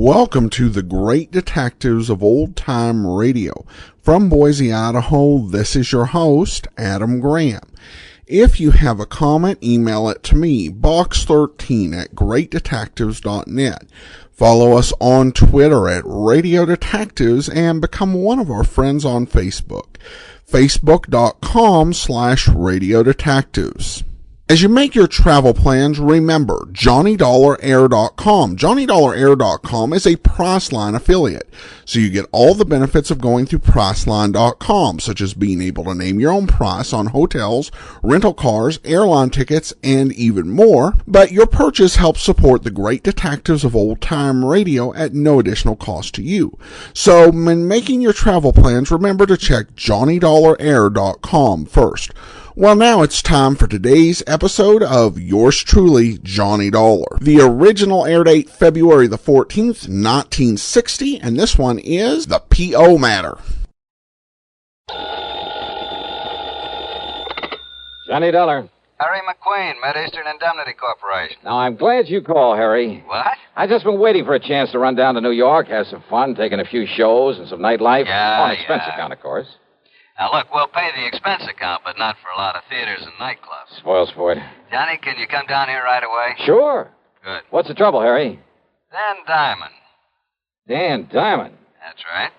Welcome to the Great Detectives of Old Time Radio. From Boise, Idaho, this is your host, Adam Graham. If you have a comment, email it to me, box13@greatdetectives.net. Follow us on Twitter at Radio Detectives and become one of our friends on Facebook, facebook.com/Radio Detectives. As you make your travel plans, remember JohnnyDollarAir.com. JohnnyDollarAir.com is a Priceline affiliate, so you get all the benefits of going through Priceline.com, such as being able to name your own price on hotels, rental cars, airline tickets, and even more. But your purchase helps support the Great Detectives of Old Time Radio at no additional cost to you. So when making your travel plans, remember to check JohnnyDollarAir.com first. Well, now it's time for today's episode of yours truly, Johnny Dollar. The original air date, February the 14th, 1960, and this one is the P.O. Matter. Johnny Dollar. Harry McQueen, Mid-Eastern Indemnity Corporation. Now, I'm glad you called, Harry. What? I've just been waiting for a chance to run down to New York, have some fun, taking a few shows and some nightlife. On expense account, of course. Now, look, we'll pay the expense account, but not for a lot of theaters and nightclubs. Spoil sport. Johnny, can you come down here right away? Sure. Good. What's the trouble, Harry? Dan Diamond. Dan Diamond? That's right.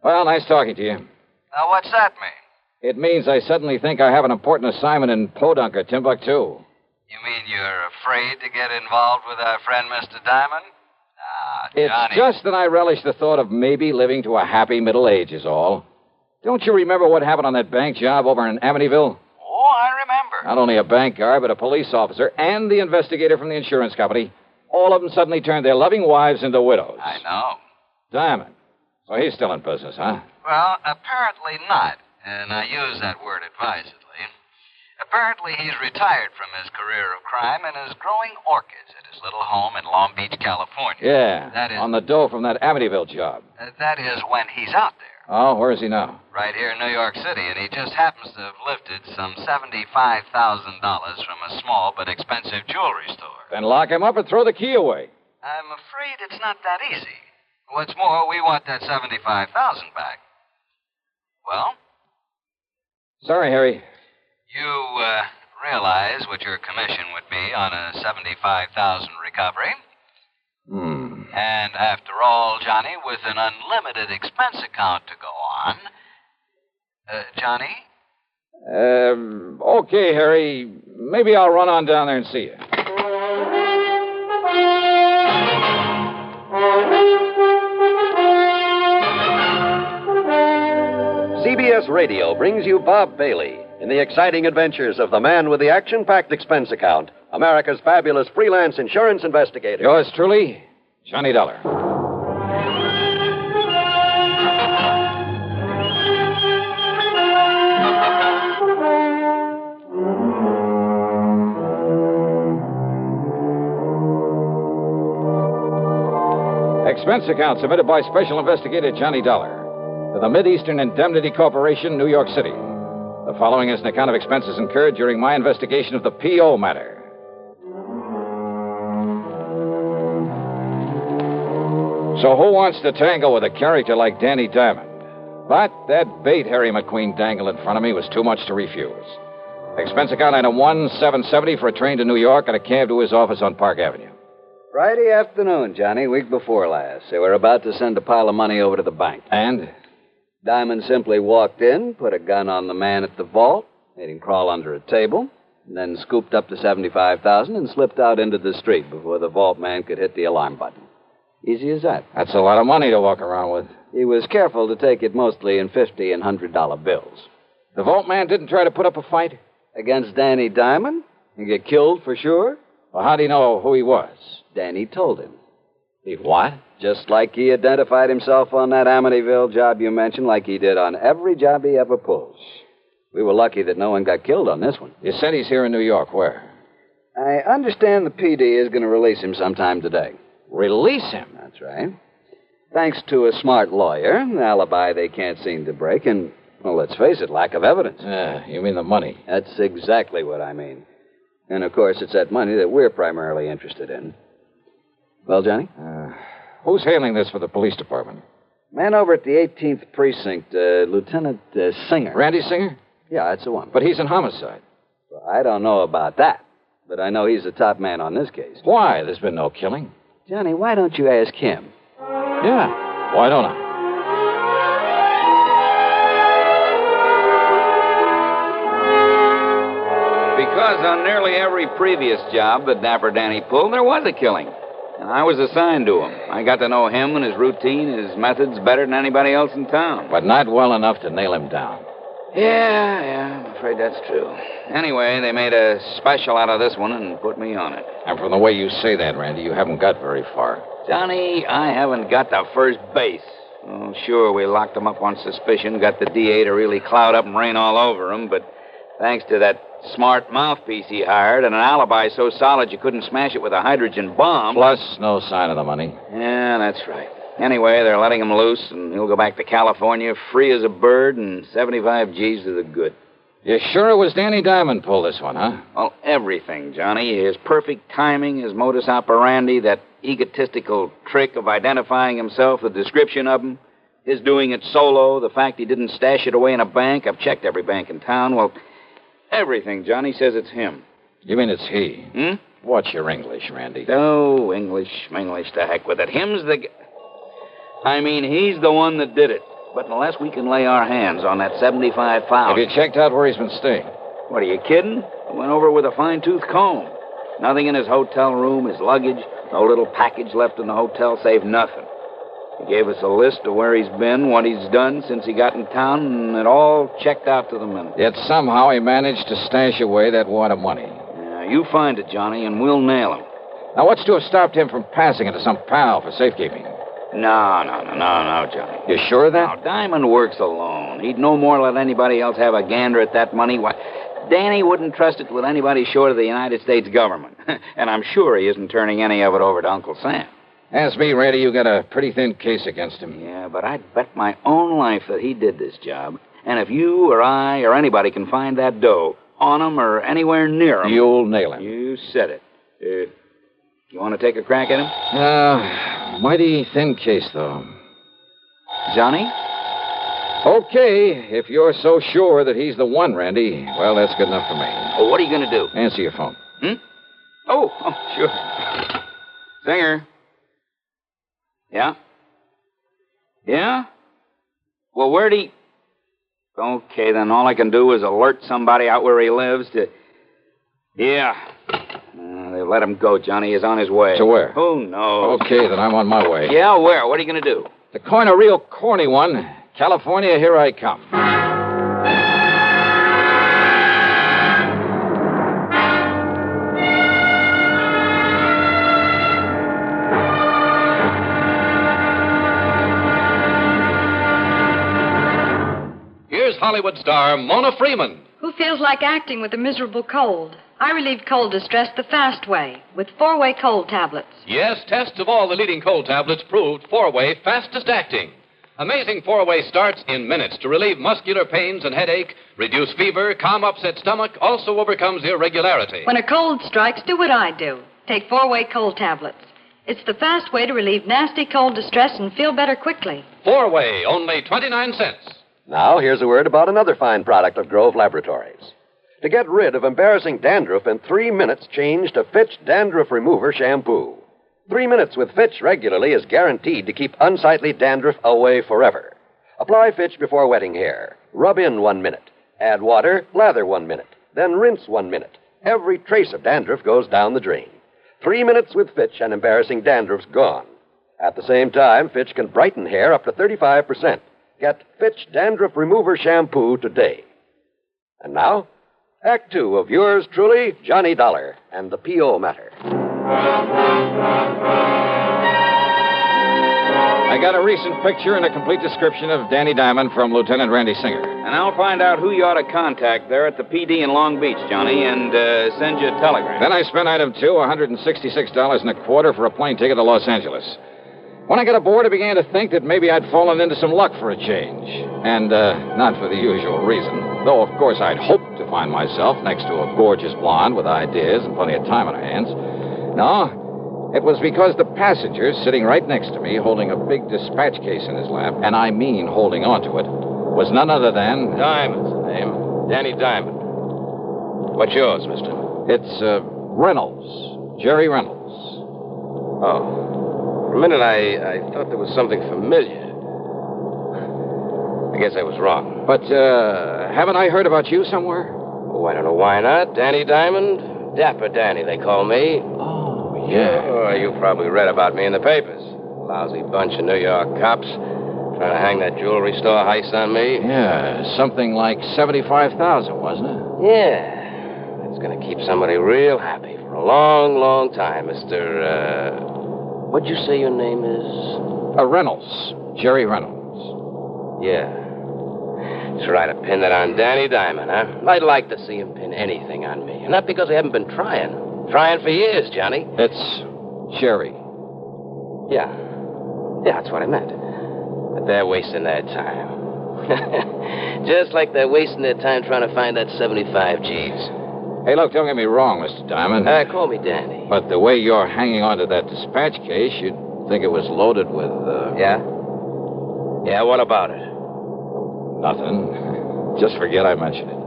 Well, nice talking to you. Now, what's that mean? It means I suddenly think I have an important assignment in Podunker, Timbuktu. You mean you're afraid to get involved with our friend Mr. Diamond? It's Johnny. just that I relish the thought of maybe living to a happy middle age is all. Don't you remember what happened on that bank job over in Amityville? Oh, I remember. Not only a bank guard, but a police officer and the investigator from the insurance company. All of them suddenly turned their loving wives into widows. I know. Diamond. So he's still in business, huh? Well, apparently not. And I use that word advisedly. Apparently he's retired from his career of crime and is growing orchids at his little home in Long Beach, California. Yeah, That is... on the dough from that Amityville job. That is when he's out there. Oh, where is he now? Right here in New York City, and he just happens to have lifted some $75,000 from a small but expensive jewelry store. Then lock him up and throw the key away. I'm afraid it's not that easy. What's more, we want that $75,000 back. Well? Sorry, Harry. You realize what your commission would be on a $75,000 recovery? And after all, Johnny, with an unlimited expense account to go on... Johnny? Okay, Harry. Maybe I'll run on down there and see you. CBS Radio brings you Bob Bailey in the exciting adventures of the man with the action-packed expense account, America's fabulous freelance insurance investigator. Yours truly, Johnny Dollar. Expense account submitted by Special Investigator Johnny Dollar to the Mid-Eastern Indemnity Corporation, New York City. The following is an account of expenses incurred during my investigation of the P.O. matter. So who wants to tangle with a character like Danny Diamond? But that bait Harry McQueen dangled in front of me was too much to refuse. Expense account item 1770 for a train to New York and a cab to his office on Park Avenue. Friday afternoon, Johnny, week before last. They were about to send a pile of money over to the bank. And? Diamond simply walked in, put a gun on the man at the vault, made him crawl under a table, and then scooped up the $75,000 and slipped out into the street before the vault man could hit the alarm button. Easy as that. That's a lot of money to walk around with. He was careful to take it mostly in $50 and $100 bills. The vault man didn't try to put up a fight? Against Danny Diamond? He get killed for sure? Well, how do you know who he was? Danny told him. He what? Just like he identified himself on that Amityville job you mentioned, like he did on every job he ever pulled. We were lucky that no one got killed on this one. You said he's here in New York. Where? I understand the PD is going to release him sometime today. Release him? That's right. Thanks to a smart lawyer, an alibi they can't seem to break, and, well, let's face it, lack of evidence. You mean the money? That's exactly what I mean. And, of course, it's that money that we're primarily interested in. Well, Johnny? Who's handling this for the police department? Man over at the 18th Precinct, Lieutenant Singer. Randy Singer? Yeah, that's the one. But he's in homicide. Well, I don't know about that, but I know he's the top man on this case. Why? There's been no killing. Johnny, why don't you ask him? Yeah. Why don't I? Because on nearly every previous job that Dapper Danny pulled, there was a killing. And I was assigned to him. I got to know him and his routine, his methods better than anybody else in town. But not well enough to nail him down. Yeah, I'm afraid that's true. Anyway, they made a special out of this one and put me on it. And from the way you say that, Randy, you haven't got very far. Johnny, I haven't got to first base. Oh, sure, we locked him up on suspicion, got the DA to really cloud up and rain all over him, but thanks to that smart mouthpiece he hired and an alibi so solid you couldn't smash it with a hydrogen bomb. Plus, no sign of the money. Yeah, that's right. Anyway, they're letting him loose, and he'll go back to California free as a bird, and 75 G's to the good. You sure it was Danny Diamond pulled this one, huh? Well, everything, Johnny. His perfect timing, his modus operandi, that egotistical trick of identifying himself, the description of him, his doing it solo, the fact he didn't stash it away in a bank. I've checked every bank in town. Well, everything, Johnny, says it's him. You mean it's he? Hmm? What's your English, Randy? Oh, English, to heck with it. Him's the... I mean, he's the one that did it. But unless we can lay our hands on that 75,000... Have you checked out where he's been staying? What, are you kidding? I went over with a fine-tooth comb. Nothing in his hotel room, his luggage, no little package left in the hotel, save nothing. He gave us a list of where he's been, what he's done since he got in town, and it all checked out to the minute. Yet somehow he managed to stash away that wad of money. Yeah, you find it, Johnny, and we'll nail him. Now, what's to have stopped him from passing it to some pal for safekeeping? No, Johnny. You sure of that? Now, Diamond works alone. He'd no more let anybody else have a gander at that money. Why, Danny wouldn't trust it with anybody short of the United States government. And I'm sure he isn't turning any of it over to Uncle Sam. Ask me, Randy, you got a pretty thin case against him. Yeah, but I'd bet my own life that he did this job. And if you or I or anybody can find that dough on him or anywhere near him... You'll nail him. You said it. You want to take a crack at him? Mighty thin case, though. Johnny? Okay, if you're so sure that he's the one, Randy, well, that's good enough for me. Oh, what are you going to do? Answer your phone. Oh, sure. Singer. Yeah? Yeah? Well, where'd he... Okay, then all I can do is alert somebody out where he lives to... Yeah. They let him go, Johnny. He's on his way. To where? Who knows? Okay, then I'm on my way. Yeah, where? What are you going to do? To coin a real corny one, California, here I come. Here's Hollywood star Mona Freeman. Who feels like acting with a miserable cold? I relieve cold distress the fast way with 4-way cold tablets. Yes, tests of all the leading cold tablets proved 4-way fastest acting. Amazing 4-way starts in minutes to relieve muscular pains and headache, reduce fever, calm upset stomach, also overcomes irregularity. When a cold strikes, do what I do. Take 4-way cold tablets. It's the fast way to relieve nasty cold distress and feel better quickly. 4-way, only 29 cents. Now, here's a word about another fine product of Grove Laboratories. To get rid of embarrassing dandruff in 3 minutes, change to Fitch Dandruff Remover Shampoo. 3 minutes with Fitch regularly is guaranteed to keep unsightly dandruff away forever. Apply Fitch before wetting hair. Rub in 1 minute. Add water, lather 1 minute. Then rinse 1 minute. Every trace of dandruff goes down the drain. 3 minutes with Fitch and embarrassing dandruff's gone. At the same time, Fitch can brighten hair up to 35%. Get Fitch Dandruff Remover Shampoo today. And now, Act 2 of yours truly, Johnny Dollar, and the P.O. Matter. I got a recent picture and a complete description of Danny Diamond from Lieutenant Randy Singer. And I'll find out who you ought to contact there at the PD in Long Beach, Johnny, and send you a telegram. Then I spent item 2, $166.25 for a plane ticket to Los Angeles. When I got aboard, I began to think that maybe I'd fallen into some luck for a change. And not for the usual reason. Though, of course, I'd hoped to find myself next to a gorgeous blonde with ideas and plenty of time on her hands. No, It was because the passenger sitting right next to me, holding a big dispatch case in his lap, and I mean holding onto it, was none other than... Diamond's the name. Danny Diamond. What's yours, mister? It's Reynolds. Jerry Reynolds. Oh. For a minute, I thought there was something familiar. I guess I was wrong. But, haven't I heard about you somewhere? Oh, I don't know why not. Danny Diamond? Dapper Danny, they call me. Oh, yeah. Oh, you probably read about me in the papers. Lousy bunch of New York cops trying to hang that jewelry store heist on me. Yeah, something like $75,000, wasn't it? Yeah. It's going to keep somebody real happy for a long, long time, Mr. What'd you say your name is? Reynolds. Jerry Reynolds. Yeah. Try to pin that on Danny Diamond, huh? I'd like to see him pin anything on me. And not because I haven't been trying. Trying for years, Johnny. It's Jerry. Yeah. Yeah, that's what I meant. But they're wasting their time. Just like they're wasting their time trying to find that 75 G's. Hey, look, don't get me wrong, Mr. Diamond. Call me Danny. But the way you're hanging on to that dispatch case, you'd think it was loaded with, Yeah? Yeah, what about it? Nothing. Just forget I mentioned it.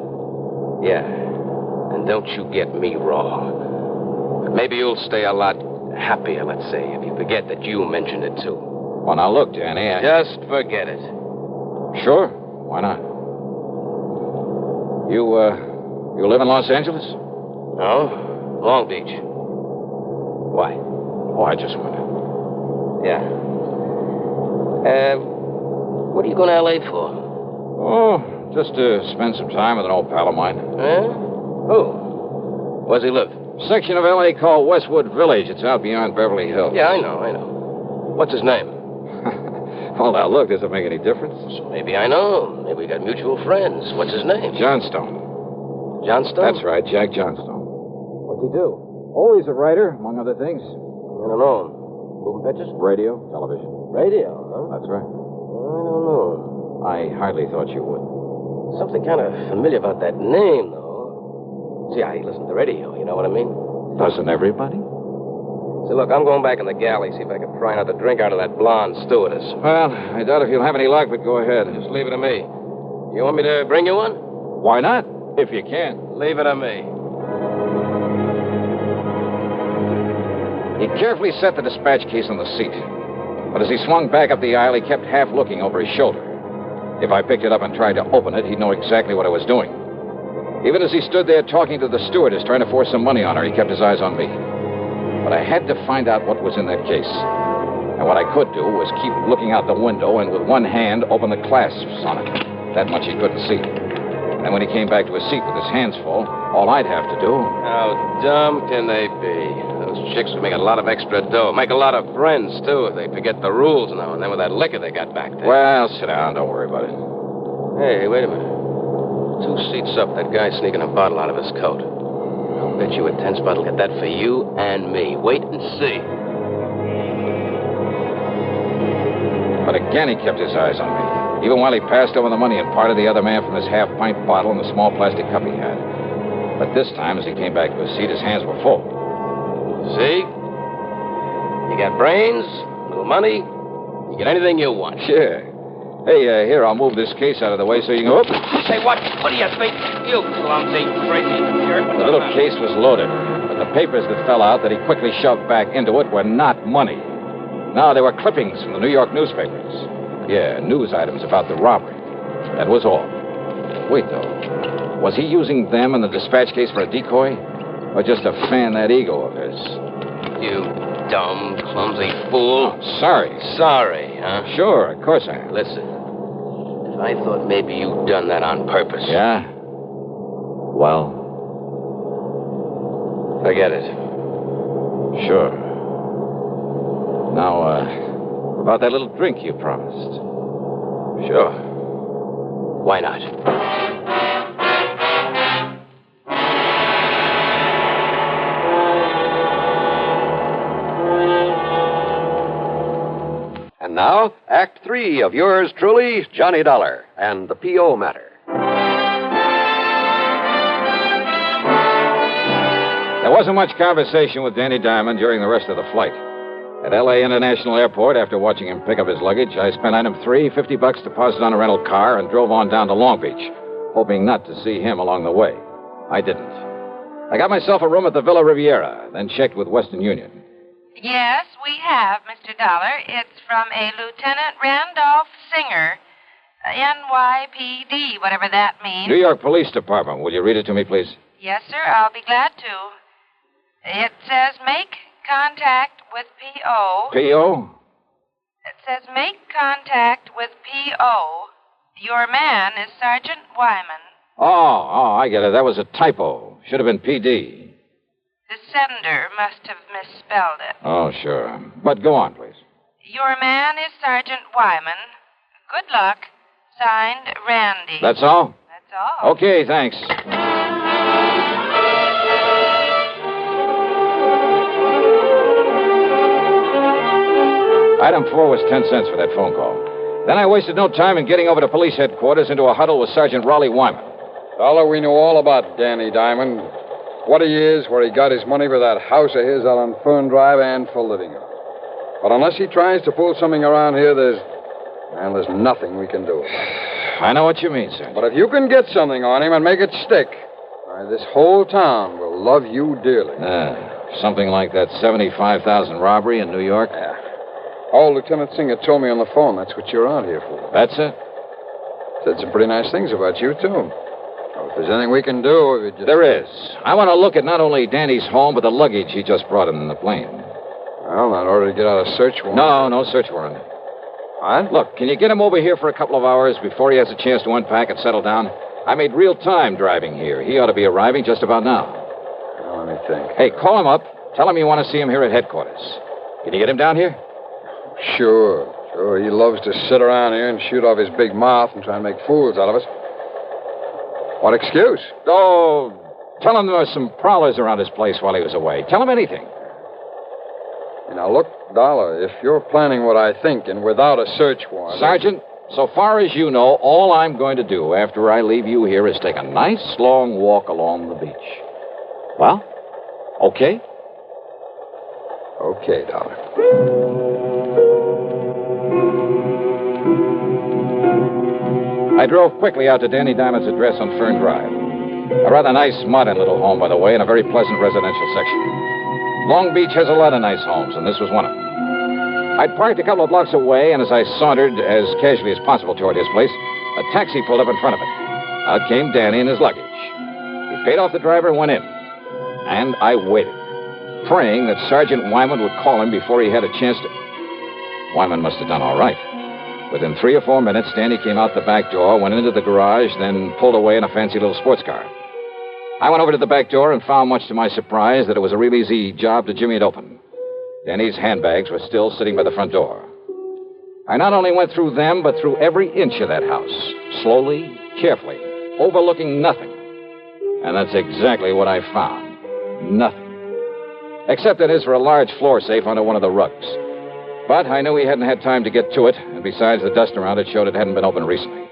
Yeah. And don't you get me wrong. But maybe you'll stay a lot happier, let's say, if you forget that you mentioned it, too. Well, now, look, Danny, Just forget it. Sure. Why not? You live in Los Angeles? No. Long Beach. Why? Oh, I just wondered. Yeah. What are you going to L.A. for? Oh, just to spend some time with an old pal of mine. Huh? Who? Where's he live? Section of L.A. called Westwood Village. It's out beyond Beverly Hills. Yeah, I know. What's his name? Well, now, look, does it make any difference? So maybe I know. Maybe we got mutual friends. What's his name? Johnstone. Johnstone? That's right, Jack Johnstone. What's he do? Oh, he's a writer, among other things. I don't know. Moving pictures? Radio, television. Radio, huh? That's right. I don't know. I hardly thought you would. Something kind of familiar about that name, though. See, I listen to the radio, you know what I mean? Doesn't everybody? So, look, I'm going back in the galley, see if I can pry another drink out of that blonde stewardess. Well, I doubt if you'll have any luck, but go ahead. Just leave it to me. You want me to bring you one? Why not? If you can. Leave it to me. He carefully set the dispatch case on the seat. But as he swung back up the aisle, he kept half looking over his shoulder. If I picked it up and tried to open it, he'd know exactly what I was doing. Even as he stood there talking to the stewardess, trying to force some money on her, he kept his eyes on me. But I had to find out what was in that case. And what I could do was keep looking out the window and with one hand open the clasps on it. That much he couldn't see. And when he came back to his seat with his hands full, all I'd have to do... How dumb can they be? Those chicks would make a lot of extra dough. Make a lot of friends, too, if they forget the rules now and then with that liquor they got back there. Well, sit down. Don't worry about it. Hey, wait a minute. 2 seats up, that guy sneaking a bottle out of his coat. I'll bet you a 10 spot will get that for you and me. Wait and see. But again, he kept his eyes on me. Even while he passed over the money and parted the other man from his half-pint bottle and the small plastic cup he had. But this time, as he came back to his seat, his hands were full. See? You got brains, little money, you get anything you want. Sure. Hey, here, I'll move this case out of the way so you can... Say, what do you think? You clumsy, crazy jerk. The little case was loaded, but the papers that fell out that he quickly shoved back into it were not money. No, they were clippings from the New York newspapers. Yeah, news items about the robbery. That was all. Wait, though. Was he using them in the dispatch case for a decoy? Or just to fan that ego of his? You dumb, clumsy fool. Oh, sorry. Sorry, huh? Sure, of course I am. Listen, if I thought maybe you'd done that on purpose... Yeah? Well... Forget it. Sure. Now, about that little drink you promised. Sure. Why not? And now, Act 3 of yours truly, Johnny Dollar, and the P.O. matter. There wasn't much conversation with Danny Diamond during the rest of the flight. At L.A. International Airport, after watching him pick up his luggage, I spent item 3, $50 deposit on a rental car, and drove on down to Long Beach, hoping not to see him along the way. I didn't. I got myself a room at the Villa Riviera, then checked with Western Union. Yes, we have, Mr. Dollar. It's from a Lieutenant Randolph Singer, NYPD, whatever that means. New York Police Department. Will you read it to me, please? Yes, sir, I'll be glad to. It says make contact with P.O. P.O.? It says make contact with P.O. Your man is Sergeant Wyman. Oh, I get it. That was a typo. Should have been P.D. The sender must have misspelled it. Oh, sure. But go on, please. Your man is Sergeant Wyman. Good luck. Signed, Randy. That's all? That's all. Okay, thanks. Item 4 was 10 cents for that phone call. Then I wasted no time in getting over to police headquarters into a huddle with Sergeant Raleigh Wyman. Dollar, we know all about Danny Diamond. What he is, where he got his money for that house of his out on Fern Drive, and for living it. But unless he tries to pull something around here, there's nothing we can do. I know what you mean, sir. But if you can get something on him and make it stick, this whole town will love you dearly. Something like that 75,000 robbery in New York? Yeah. Oh, Lieutenant Singer told me on the phone that's what you're out here for. That's it? Said some pretty nice things about you, too. Well, if there's anything we can do, if you just... There is. I want to look at not only Danny's home, but the luggage he just brought in the plane. Well, in order to get out a search warrant. No search warrant. What? Look, can you get him over here for a couple of hours before he has a chance to unpack and settle down? I made real time driving here. He ought to be arriving just about now. Well, let me think. Hey, call him up. Tell him you want to see him here at headquarters. Can you get him down here? Sure. He loves to sit around here and shoot off his big mouth and try and make fools out of us. What excuse? Oh, tell him there were some prowlers around his place while he was away. Tell him anything. Now, look, Dollar, if you're planning what I think and without a search warrant... Sergeant, so far as you know, all I'm going to do after I leave you here is take a nice long walk along the beach. Well, okay? Okay, Dollar. I drove quickly out to Danny Diamond's address on Fern Drive. A rather nice modern little home, by the way, in a very pleasant residential section. Long Beach has a lot of nice homes, and this was one of them. I'd parked a couple of blocks away, and as I sauntered as casually as possible toward his place, a taxi pulled up in front of it. Out came Danny and his luggage. He paid off the driver and went in. And I waited, praying that Sergeant Wyman would call him before he had a chance to... Wyman must have done all right. Within 3 or 4 minutes, Danny came out the back door, went into the garage, then pulled away in a fancy little sports car. I went over to the back door and found, much to my surprise, that it was a real easy job to jimmy it open. Danny's handbags were still sitting by the front door. I not only went through them, but through every inch of that house, slowly, carefully, overlooking nothing. And that's exactly what I found. Nothing. Except that is for a large floor safe under one of the rugs. But I knew he hadn't had time to get to it, and besides, the dust around it showed it hadn't been opened recently.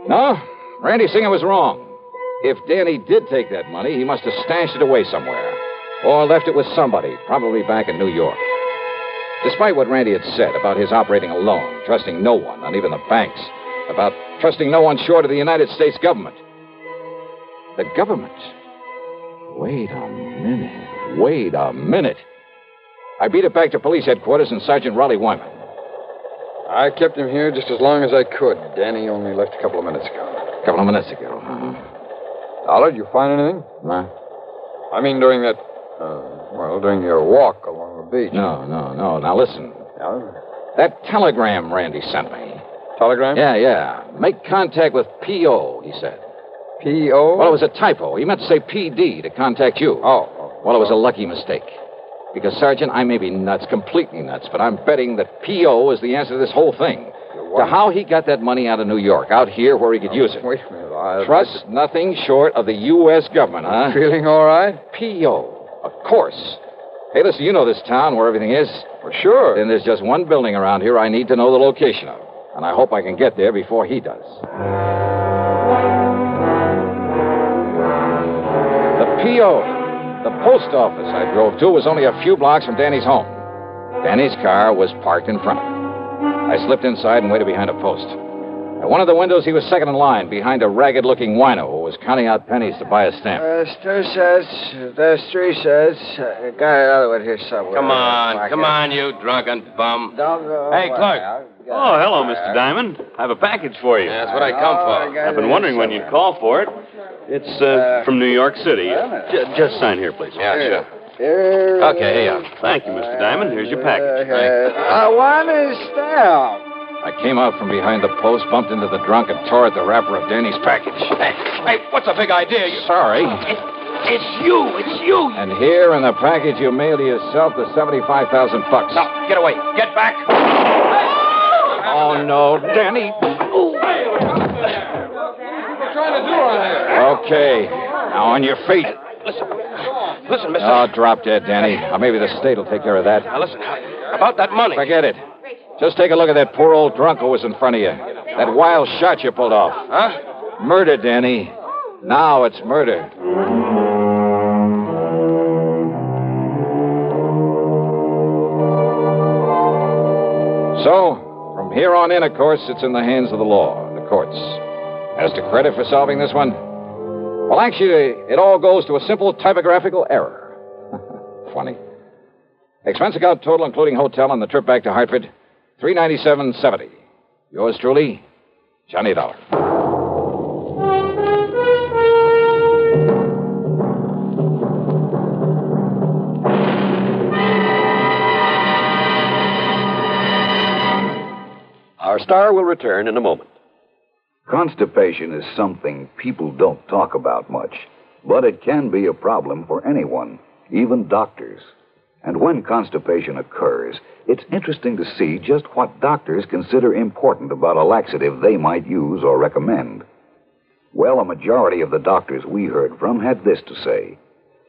No, Randy Singer was wrong. If Danny did take that money, he must have stashed it away somewhere, or left it with somebody, probably back in New York. Despite what Randy had said about his operating alone, trusting no one, not even the banks, about trusting no one short of the United States government. The government? Wait a minute. I beat it back to police headquarters and Sergeant Raleigh Wyman. I kept him here just as long as I could. Danny only left a couple of minutes ago. Dollar, did you find anything? No. I mean, during that, during your walk along the beach. No. Now listen. Yeah? That telegram Randy sent me. Telegram? Yeah. Make contact with P.O., he said. P.O.? Well, it was a typo. He meant to say P.D. to contact you. Oh. Well, it was a lucky mistake. Because, Sergeant, I may be nuts, completely nuts, but I'm betting that P.O. is the answer to this whole thing. To how he got that money out of New York, out here where he could use it. Wait a minute. Trust nothing short of the U.S. government, huh? Feeling all right? P.O., of course. Hey, listen, you know this town where everything is. Well, sure. Then there's just one building around here I need to know the location of. And I hope I can get there before he does. The P.O. The post office I drove to was only a few blocks from Danny's home. Danny's car was parked in front of it. I slipped inside and waited behind a post. At one of the windows, he was second in line, behind a ragged-looking wino who was counting out pennies to buy a stamp. There's 2 cents. There's 3 cents. Got another one here somewhere. Come on, you drunken bum. Don't go. Hey, Clark. Oh, hello, Mr. Diamond. I have a package for you. That's what I come for. I've been wondering when you'd call for it. It's from New York City. Just sign here, please. Yeah, sure. Okay, here you are. Thank you, Mr. Diamond. Here's your package. I want a stamp. I came out from behind the post, bumped into the drunk, and tore at the wrapper of Danny's package. Hey, what's the big idea? Sorry. It's you. And here in the package, you mail to yourself the $75,000. Now, get away. Get back. Oh, no, Danny. What are you trying to do around here? Okay. Now, on your feet. Listen, mister. Oh, drop dead, Danny. Or maybe the state will take care of that. Now, listen. About that money. Forget it. Just take a look at that poor old drunk who was in front of you. That wild shot you pulled off. Huh? Murder, Danny. Now it's murder. So, from here on in, of course, it's in the hands of the law, the courts. As to credit for solving this one, well, actually, it all goes to a simple typographical error. Funny. Expense account total, including hotel and the trip back to Hartford, $397.70. Yours truly, Johnny Dollar. Our star will return in a moment. Constipation is something people don't talk about much, but it can be a problem for anyone, even doctors. And when constipation occurs, it's interesting to see just what doctors consider important about a laxative they might use or recommend. Well, a majority of the doctors we heard from had this to say.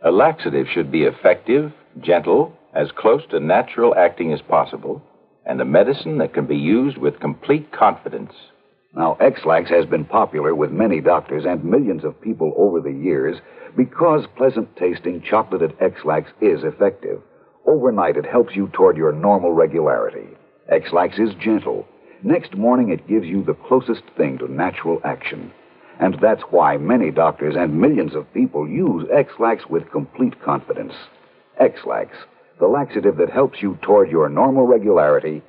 A laxative should be effective, gentle, as close to natural acting as possible, and a medicine that can be used with complete confidence. Now, X-Lax has been popular with many doctors and millions of people over the years because pleasant-tasting chocolated X-Lax is effective. Overnight, it helps you toward your normal regularity. X-Lax is gentle. Next morning, it gives you the closest thing to natural action. And that's why many doctors and millions of people use X-Lax with complete confidence. X-Lax, the laxative that helps you toward your normal regularity,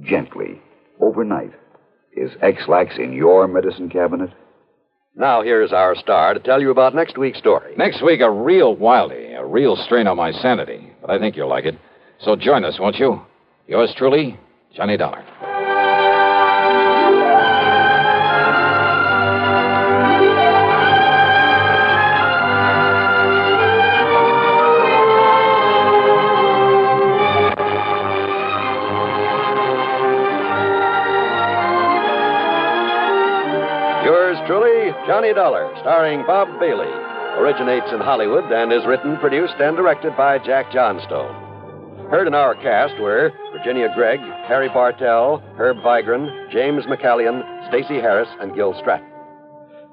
gently, overnight. Is X-Lax in your medicine cabinet? Now here's our star to tell you about next week's story. Next week, a real wildie, a real strain on my sanity. But I think you'll like it. So join us, won't you? Yours truly, Johnny Dollar. Yours truly, Johnny Dollar, starring Bob Bailey. Originates in Hollywood and is written, produced, and directed by Jack Johnstone. Heard in our cast were Virginia Gregg, Harry Bartell, Herb Vigran, James McCallion, Stacey Harris, and Gil Stratton.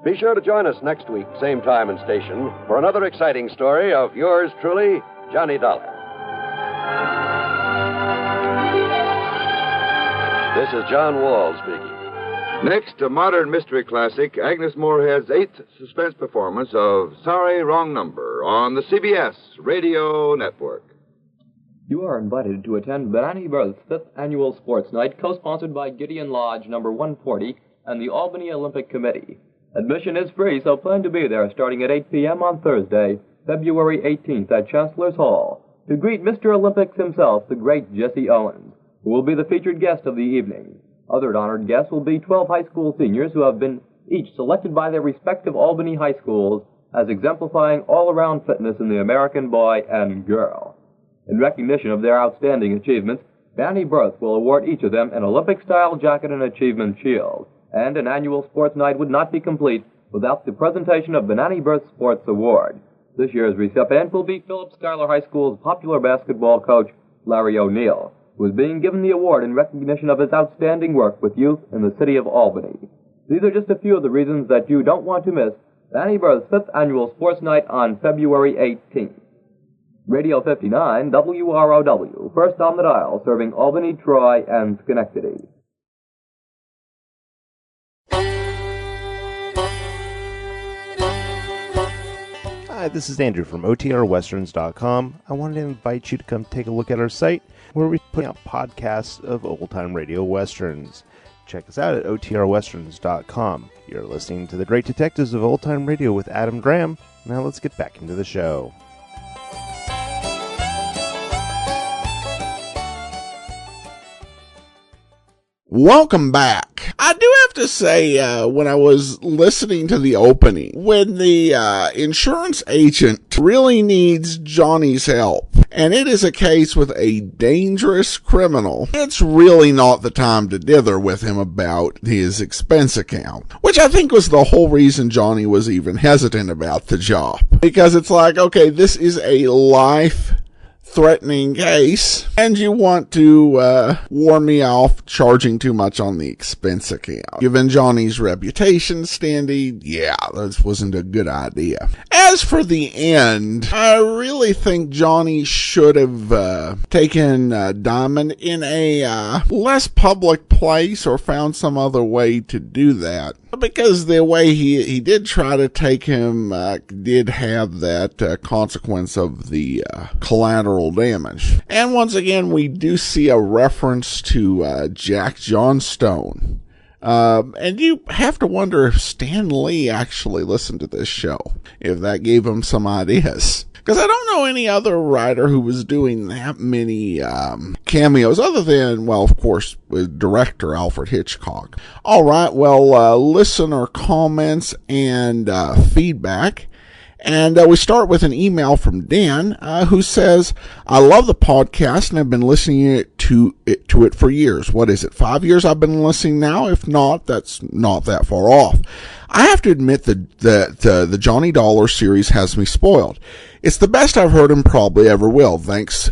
Be sure to join us next week, same time and station, for another exciting story of yours truly, Johnny Dollar. This is John Wall speaking. Next, a modern mystery classic, Agnes Moorehead's 8th suspense performance of Sorry, Wrong Number on the CBS Radio Network. You are invited to attend Benani Berth's 5th Annual Sports Night, co-sponsored by Gideon Lodge number 140 and the Albany Olympic Committee. Admission is free, so plan to be there starting at 8 p.m. on Thursday, February 18th at Chancellor's Hall, to greet Mr. Olympics himself, the great Jesse Owens, who will be the featured guest of the evening. Other honored guests will be 12 high school seniors who have been each selected by their respective Albany high schools as exemplifying all-around fitness in the American boy and girl. In recognition of their outstanding achievements, Benani Berth will award each of them an Olympic-style jacket and achievement shield. And an annual sports night would not be complete without the presentation of Benani Berth Sports Award. This year's recipient will be Phillips Schuyler High School's popular basketball coach, Larry O'Neill, who is being given the award in recognition of his outstanding work with youth in the city of Albany. These are just a few of the reasons that you don't want to miss Benani Berth's 5th Annual Sports Night on February 18th. Radio 59 WROW, first on the dial, serving Albany, Troy, and Schenectady. Hi, this is Andrew from OTRWesterns.com. I wanted to invite you to come take a look at our site where we put out podcasts of old-time radio westerns. Check us out at OTRWesterns.com. You're listening to The Great Detectives of Old Time Radio with Adam Graham. Now let's get back into the show. Welcome back. I do have to say, when I was listening to the opening, when the insurance agent really needs Johnny's help, and it is a case with a dangerous criminal, it's really not the time to dither with him about his expense account, which I think was the whole reason Johnny was even hesitant about the job. Because it's like, okay, this is a life-threatening case, and you want to warn me off charging too much on the expense account. Given Johnny's reputation standing, yeah, this wasn't a good idea. As for the end, I really think Johnny should have taken Diamond in a less public place or found some other way to do that. Because the way he did try to take him did have that consequence of the collateral damage. And once again, we do see a reference to Jack Johnstone. And you have to wonder if Stan Lee actually listened to this show, if that gave him some ideas. Because I don't know any other writer who was doing that many cameos, other than, well, of course, director Alfred Hitchcock. All right, well, listener comments and feedback. And we start with an email from Dan, who says, I love the podcast and I've been listening to it for years. What is it, 5 years I've been listening now? If not, that's not that far off. I have to admit that the Johnny Dollar series has me spoiled. It's the best I've heard and probably ever will. Thanks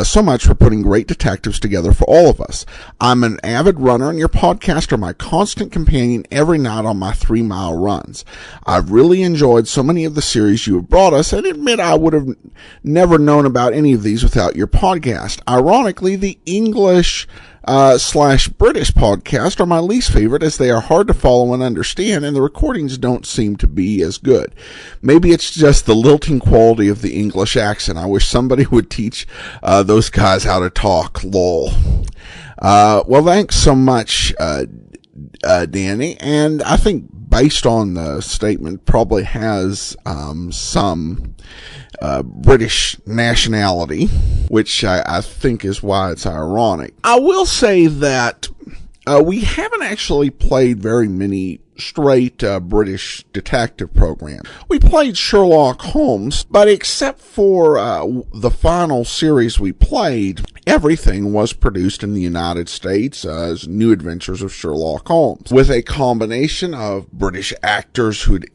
so much for putting great detectives together for all of us. I'm an avid runner, and your podcasts are my constant companion every night on my 3-mile runs. I've really enjoyed so many of the series you have brought us, and admit I would have never known about any of these without your podcast. Ironically, the English /British podcast are my least favorite, as they are hard to follow and understand, and the recordings don't seem to be as good. Maybe it's just the lilting quality of the English accent. I wish somebody would teach those guys how to talk, lol. Well, thanks so much, Danny, and I think based on the statement probably has some British nationality, which I think is why it's ironic. I will say that we haven't actually played very many straight British detective programs. We played Sherlock Holmes, but except for the final series we played, everything was produced in the United States as New Adventures of Sherlock Holmes, with a combination of British actors who'd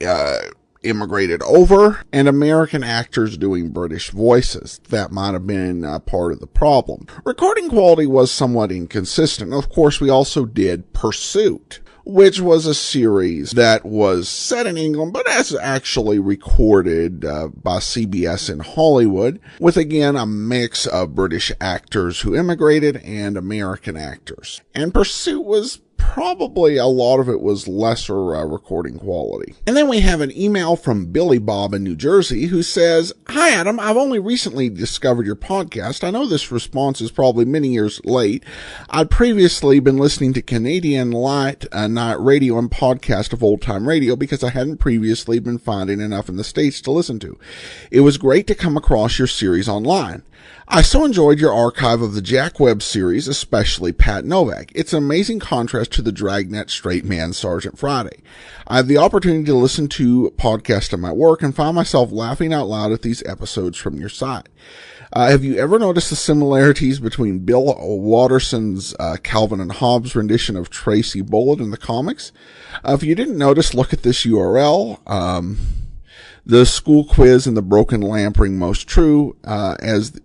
immigrated over, and American actors doing British voices. That might have been part of the problem. Recording quality was somewhat inconsistent. Of course, we also did Pursuit, which was a series that was set in England, but as actually recorded by CBS in Hollywood, with again a mix of British actors who immigrated and American actors. And Pursuit was probably a lot of it was lesser recording quality. And then we have an email from Billy Bob in New Jersey who says, Hi Adam, I've only recently discovered your podcast. I know this response is probably many years late. I'd previously been listening to Canadian Light Night Radio and podcast of Old Time Radio because I hadn't previously been finding enough in the States to listen to. It was great to come across your series online. I so enjoyed your archive of the Jack Webb series, especially Pat Novak. It's an amazing contrast to the dragnet straight man Sergeant Friday. I have the opportunity to listen to podcasts at my work and find myself laughing out loud at these episodes from your side. Have you ever noticed the similarities between Bill Watterson's Calvin and Hobbes rendition of Tracy Bullitt in the comics? If you didn't notice, look at this URL. The school quiz and the broken lamp ring most true, as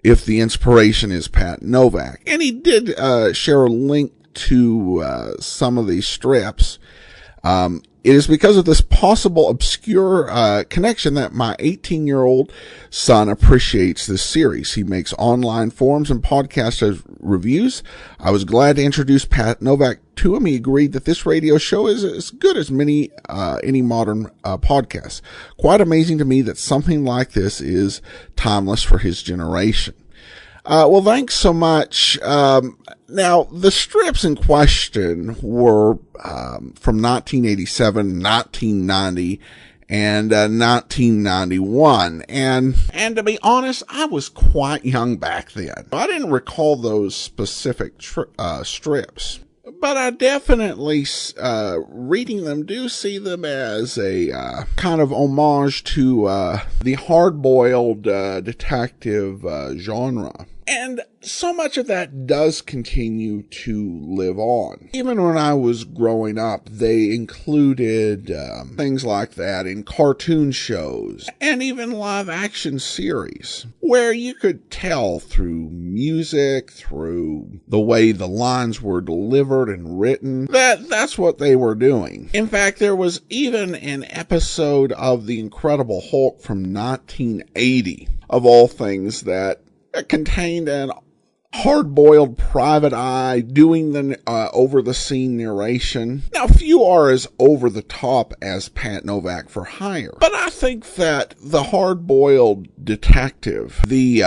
if the inspiration is Pat Novak. And he did share a link to some of these strips It is because of this possible obscure connection that my 18-year-old son appreciates this series. He makes online forums and podcast reviews. I was glad to introduce Pat Novak to him. He agreed that this radio show is as good as any modern podcast. Quite amazing to me that something like this is timeless for his generation. Well, thanks so much. Now, the strips in question were from 1987, 1990, and 1991. And to be honest, I was quite young back then. I didn't recall those specific strips. But I definitely, reading them, do see them as a kind of homage to the hard-boiled detective genre. And so much of that does continue to live on. Even when I was growing up, they included things like that in cartoon shows and even live-action series, where you could tell through music, through the way the lines were delivered and written, that that's what they were doing. In fact, there was even an episode of The Incredible Hulk from 1980, of all things, that contained an hard-boiled private eye doing the over-the-scene narration. Now, few are as over-the-top as Pat Novak for hire, but I think that the hard-boiled detective, the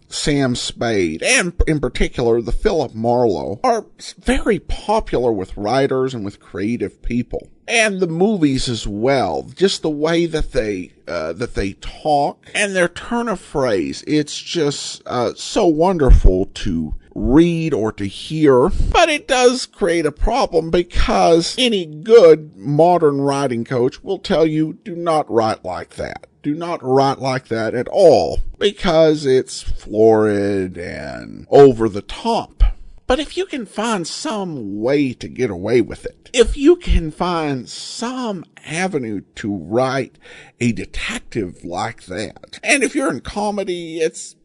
Sam Spade, and in particular the Philip Marlowe, are very popular with writers and with creative people. And the movies as well, just the way that they talk and their turn of phrase, it's just so wonderful to read or to hear. But it does create a problem, because any good modern writing coach will tell you, do not write like that. Do not write like that at all, because it's florid and over the top. But if you can find some way to get away with it, if you can find some avenue to write a detective like that, and if you're in comedy, it's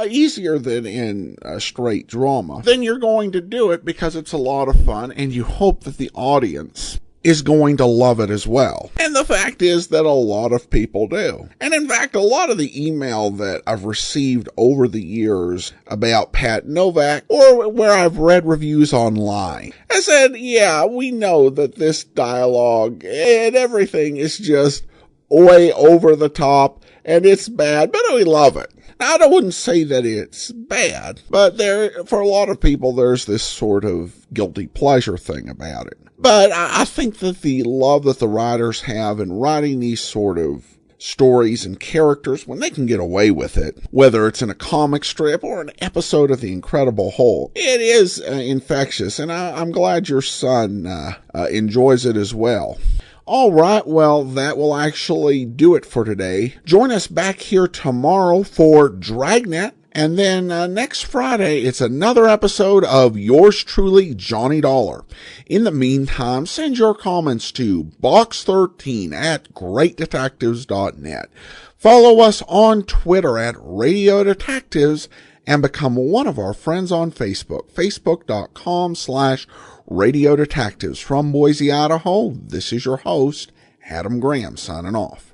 easier than in straight drama, then you're going to do it because it's a lot of fun, and you hope that the audience is going to love it as well. And the fact is that a lot of people do. And in fact, a lot of the email that I've received over the years about Pat Novak, or where I've read reviews online, I said, yeah, we know that this dialogue and everything is just way over the top, and it's bad, but we love it. Now, I wouldn't say that it's bad, but for a lot of people, there's this sort of guilty pleasure thing about it. But I think that the love that the writers have in writing these sort of stories and characters, when they can get away with it, whether it's in a comic strip or an episode of The Incredible Hulk, it is infectious, and I'm glad your son enjoys it as well. All right, well, that will actually do it for today. Join us back here tomorrow for Dragnet. And then next Friday, it's another episode of yours truly, Johnny Dollar. In the meantime, send your comments to box13@greatdetectives.net. Follow us on Twitter at Radio Detectives, and become one of our friends on Facebook, facebook.com/Radio Detectives. From Boise, Idaho, this is your host, Adam Graham, signing off.